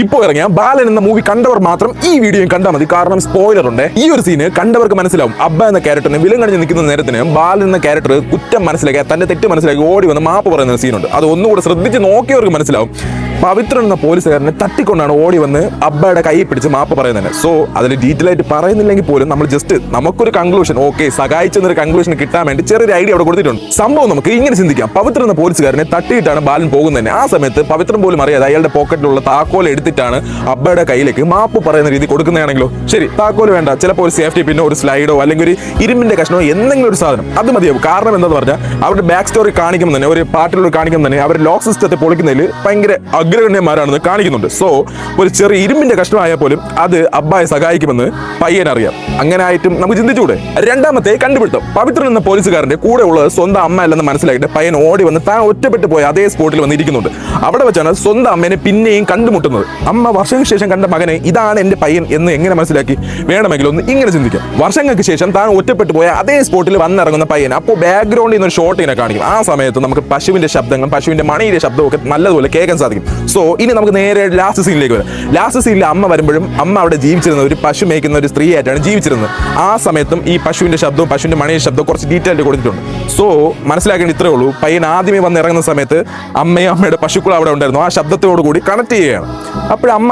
ഇപ്പോൾ ഇറങ്ങിയ ബാലൻ എന്ന മൂവി കണ്ടവർ മാത്രം ഈ വീഡിയോയും കണ്ടാൽ മതി. കാരണം സ്പോയിലർ ഉണ്ട്. ഈ ഒരു സീന് കണ്ടവർക്ക് മനസ്സിലാവും. അബ്ബ എന്ന ക്യാരക്ടറിന് വിലം കണിഞ്ഞ് നിൽക്കുന്ന നേരത്തിന് ബാലൻ എന്ന ക്യാരക്ടർ കുറ്റം മനസ്സിലാക്കി തന്റെ തെറ്റ് മനസ്സിലാക്കി ഓടി വന്ന് മാപ്പ് പറയുന്ന സീനുണ്ട്. അത് ഒന്നുകൂടെ ശ്രദ്ധിച്ച് നോക്കിയവർക്ക് മനസ്സിലാവും. പവിത്രൻ എന്ന പോലീസുകാരനെ തട്ടിക്കൊണ്ടാണ് ഓടി വന്ന് അബ്ബയുടെ കൈ പിടിച്ച് മാപ്പ് പറയുന്നത്. സോ അതിൽ ഡീറ്റെയിൽ ആയിട്ട് പറയുന്നില്ലെങ്കിൽ പോലും നമ്മൾ ജസ്റ്റ് നമുക്കൊരു കൺക്ലൂഷൻ, ഓക്കെ സഹായിച്ചെന്നൊരു കൺക്ലൂഷൻ കിട്ടാൻ വേണ്ടി ചെറിയൊരു ഐഡിയ അവിടെ കൊടുത്തിട്ടുണ്ട്. സംഭവം നമുക്ക് ഇങ്ങനെ ചിന്തിക്കാം. പവിത്രൻ എന്ന പോലീസുകാരനെ തട്ടിയിട്ടാണ് ബാലൻ പോകുന്നത്. ആ സമയത്ത് പവിത്രൻ പോലും അറിയാതെ അയാളുടെ പോക്കറ്റിലുള്ള താക്കോൽ എടുത്തിട്ടാണ് അബ്ബയുടെ കയ്യിലേക്ക് മാപ്പ് പറയുന്ന രീതി കൊടുക്കുന്നതാണെങ്കിലോ ശരി, താക്കോൽ വേണ്ട, ചിലപ്പോൾ ഒരു സേഫ്റ്റി പിന്നെ ഒരു സ്ലൈഡോ അല്ലെങ്കിൽ ഒരു ഇരുമ്പിന്റെ കഷ്ണോ എന്തെങ്കിലും ഒരു സാധനം അത് മതിയാവും. കാരണം എന്താണെന്ന് പറഞ്ഞാൽ അവരുടെ ബാക്ക് സ്റ്റോറി കാണിക്കുമ്പോൾ തന്നെ, ഒരു പാർട്ടിലൂടെ കാണിക്കുമ്പോൾ തന്നെ അവർ ലോക്ക് സിസ്റ്റത്തെ പൊളിക്കുന്നതിൽ ഭയങ്കര അഗ്രഗണ്യന്മാരാണെന്ന് കാണിക്കുന്നുണ്ട്. സോ ഒരു ചെറിയ ഇരുമ്പിന്റെ കഷ്ണമായാൽ പോലും അത് അബ്ബായെ സഹായിക്കുമെന്ന് പയ്യൻ അറിയാം. അങ്ങനെ ആയിട്ടും നമുക്ക് ചിന്തിച്ചുകൂടെ? രണ്ടാമത്തെ കണ്ടുപിടുത്തം, പവിത്രൻ എന്ന പോലീസുകാരന്റെ കൂടെ ഉള്ളത് സ്വന്തം അമ്മ അല്ലെന്ന് മനസ്സിലായിട്ട് പയ്യൻ ഓടി വന്ന് താൻ ഒറ്റപ്പെട്ടു പോയി അതേ സ്പോട്ടിൽ വന്നിരിക്കുന്നുണ്ട്. അവിടെ വെച്ചാണ് സ്വന്തം അമ്മേനെ പിന്നെയും കണ്ടുമുട്ടുന്നത്. അമ്മ വർഷങ്ങൾക്ക് ശേഷം കണ്ട മകനെ ഇതാണ് എന്റെ പയ്യൻ എന്ന് എങ്ങനെ മനസ്സിലാക്കി? വേണമെങ്കിൽ ഒന്ന് ഇങ്ങനെ ചിന്തിക്കാം. വർഷങ്ങൾക്ക് ശേഷം താൻ ഒറ്റപ്പെട്ടു പോയ അതേ സ്പോട്ടിൽ വന്നിറങ്ങുന്ന പയ്യൻ അപ്പോൾ ബാക്ക്ഗ്രൗണ്ടിൽ നിന്ന് ഒരു ഷോട്ട് ഇങ്ങനെ കാണിക്കും. ആ സമയത്ത് നമുക്ക് പശുവിന്റെ ശബ്ദങ്ങളും പശുവിന്റെ മണിയുടെ ശബ്ദമൊക്കെ നല്ലതുപോലെ കേൾക്കാൻ സാധിക്കും. സോ ഇനി നമുക്ക് നേരെ ലാസ്റ്റ് സീനിലേക്ക് വരാം. ലാസ്റ്റ് സീനിൽ അമ്മ വരുമ്പോഴും അമ്മ അവിടെ ജീവിച്ചിരുന്ന ഒരു പശു മേയ്ക്കുന്ന ഒരു സ്ത്രീ ആയിട്ടാണ് ജീവിച്ചിരുന്നത്. ആ സമയത്തും ഈ പശുവിന്റെ ശബ്ദവും പശുവിന്റെ മണിയുടെ ശബ്ദവും കുറച്ച് ഡീറ്റെയിൽ കൊടുത്തിട്ടുണ്ട്. സോ മനസ്സിലാക്കേണ്ട ഇത്രേ ഉള്ളൂ. പയ്യൻ ആദ്യമേ വന്ന് ഇറങ്ങുന്ന സമയത്ത് അമ്മയും അമ്മയുടെ പശുക്കൾ അവിടെ ഉണ്ടായിരുന്നു. ആ ശബ്ദത്തോടു കൂടി കണക്ട് ചെയ്യുകയാണ്.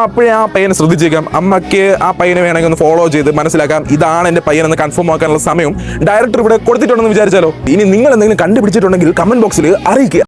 അപ്പോഴേ ആ പയ്യനെ ശ്രദ്ധിച്ചേക്കാം. അമ്മയ്ക്ക് ആ പയ്യനെ വേണമെങ്കിൽ ഒന്ന് ഫോളോ ചെയ്ത് മനസ്സിലാക്കാം ഇതാണ് എന്റെ പയ്യൻ എന്ന് കൺഫേം ആക്കാനുള്ള സമയം ഡയറക്ടർ ഇവിടെ കൊടുത്തിട്ടുണ്ടെന്ന് വിചാരിച്ചാലോ. ഇനി നിങ്ങൾ എന്തെങ്കിലും കണ്ടുപിടിച്ചിട്ടുണ്ടെങ്കിൽ കമന്റ് ബോക്സിൽ അറിയിക്കുക.